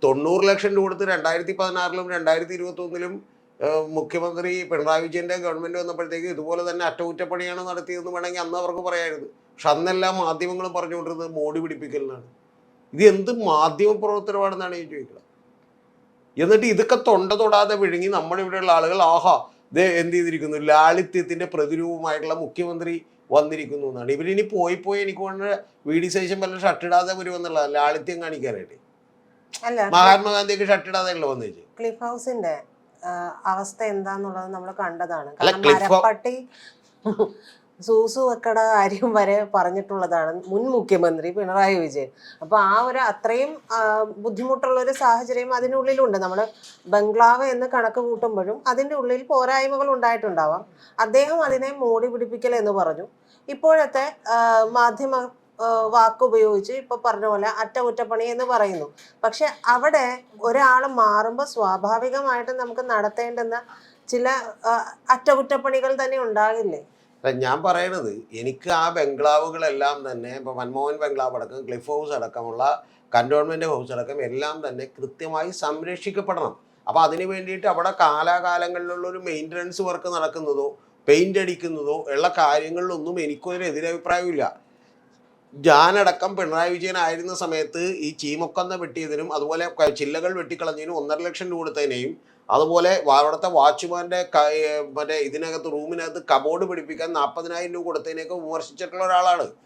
90 ലക്ഷം കൊടുത്ത് 2016-ലും 2021-ലും മുഖ്യമന്ത്രി പിണറായി വിജയന്റെ ഗവൺമെന്റ് വന്നപ്പോഴത്തേക്ക് ഇതുപോലെ തന്നെ അറ്റകുറ്റപ്പണിയാണ് നടത്തിയതെന്ന് വേണമെങ്കിൽ അന്ന് അവർക്ക് പറയായിരുന്നു. പക്ഷെ അന്നെല്ലാം മാധ്യമങ്ങളും പറഞ്ഞുകൊണ്ടിരുന്നത് മോടി പിടിപ്പിക്കലിനാണ്. ഇത് എന്ത് മാധ്യമ പ്രവർത്തനമാണെന്നാണ് ഞാൻ ചോദിക്കുന്നത്. എന്നിട്ട് ഇതൊക്കെ തൊണ്ട തൊടാതെ വിഴുങ്ങി നമ്മുടെ ഇവിടെയുള്ള ആളുകൾ ആഹാ ഇത് എന്ത് ചെയ്തിരിക്കുന്നു, ലാളിത്യത്തിന്റെ പ്രതിരൂപമായിട്ടുള്ള മുഖ്യമന്ത്രി വന്നിരിക്കുന്നു എന്നാണ്. ഇവരിനി പോയി എനിക്ക് കൊണ്ട് VD സതീശൻ വല്ല ഷർട്ടിടാതെ വരുമെന്നുള്ള ലാളിത്യം കാണിക്കാനായിട്ട്. അല്ല, മഹാത്മാഗാന്ധിയൊക്കെ ഷർട്ടിടാതെ ഉള്ള വന്നേച്ച് ക്ലിഫ് ഹൗസിന്റെ അവസ്ഥ എന്താന്നുള്ളത് നമ്മൾ കണ്ടതാണ്. അല്ല, കാരണം മരപ്പട്ടി സൂസു വെക്കട കാര്യം വരെ പറഞ്ഞിട്ടുള്ളതാണ് മുൻ മുഖ്യമന്ത്രി പിണറായി വിജയൻ. അപ്പൊ ആ ഒരു അത്രയും ബുദ്ധിമുട്ടുള്ള ഒരു സാഹചര്യം അതിനുള്ളിലുണ്ട്. നമ്മൾ ബംഗ്ലാവ് എന്ന് കണക്ക് കൂട്ടുമ്പോഴും അതിൻ്റെ ഉള്ളിൽ പോരായ്മകൾ ഉണ്ടായിട്ടുണ്ടാവാം. അദ്ദേഹം അതിനെ മോടി പിടിപ്പിക്കൽ എന്ന് പറഞ്ഞു. ഇപ്പോഴത്തെ മാധ്യമ വാക്കുപയോഗിച്ച് ഇപ്പൊ പറഞ്ഞ പോലെ അറ്റകുറ്റപ്പണി എന്ന് പറയുന്നു. പക്ഷെ അവിടെ ഒരാൾ മാറുമ്പോൾ സ്വാഭാവികമായിട്ടും നമുക്ക് നടത്തേണ്ടുന്ന ചില അറ്റകുറ്റപ്പണികൾ തന്നെ ഉണ്ടാകില്ലേ? ഞാൻ പറയണത്, എനിക്ക് ആ ബംഗ്ലാവുകളെല്ലാം തന്നെ ഇപ്പൊ മൻമോഹൻ ബംഗ്ലാവ് അടക്കം ക്ലിഫ് ഹൗസ് അടക്കമുള്ള കന്റോൺമെന്റ് ഹൗസ് അടക്കം എല്ലാം തന്നെ കൃത്യമായി സംരക്ഷിക്കപ്പെടണം. അപ്പൊ അതിന് വേണ്ടിയിട്ട് അവിടെ കാലാകാലങ്ങളിലുള്ള ഒരു മെയിൻ്റനൻസ് വർക്ക് നടക്കുന്നതോ പെയിന്റ് അടിക്കുന്നതോ ഉള്ള കാര്യങ്ങളിലൊന്നും എനിക്കൊരു എതിരഭിപ്രായമില്ല. ഞാനടക്കം പിണറായി വിജയൻ ആയിരുന്ന സമയത്ത് ഈ ചീമക്കൊന്ന വെട്ടിയതിനും അതുപോലെ ചില്ലകൾ വെട്ടിക്കളഞ്ഞതിനും 1.5 ലക്ഷം രൂപ കൊടുത്തതിനെയും അതുപോലെ അവിടുത്തെ വാച്ച്മാന്റെ മറ്റേ ഇതിനകത്ത് റൂമിനകത്ത് കബോർഡ് പിടിപ്പിക്കാൻ 40,000 രൂപ കൊടുത്തതിനെയൊക്കെ വിമർശിച്ചിട്ടുള്ള ഒരാളാണ്.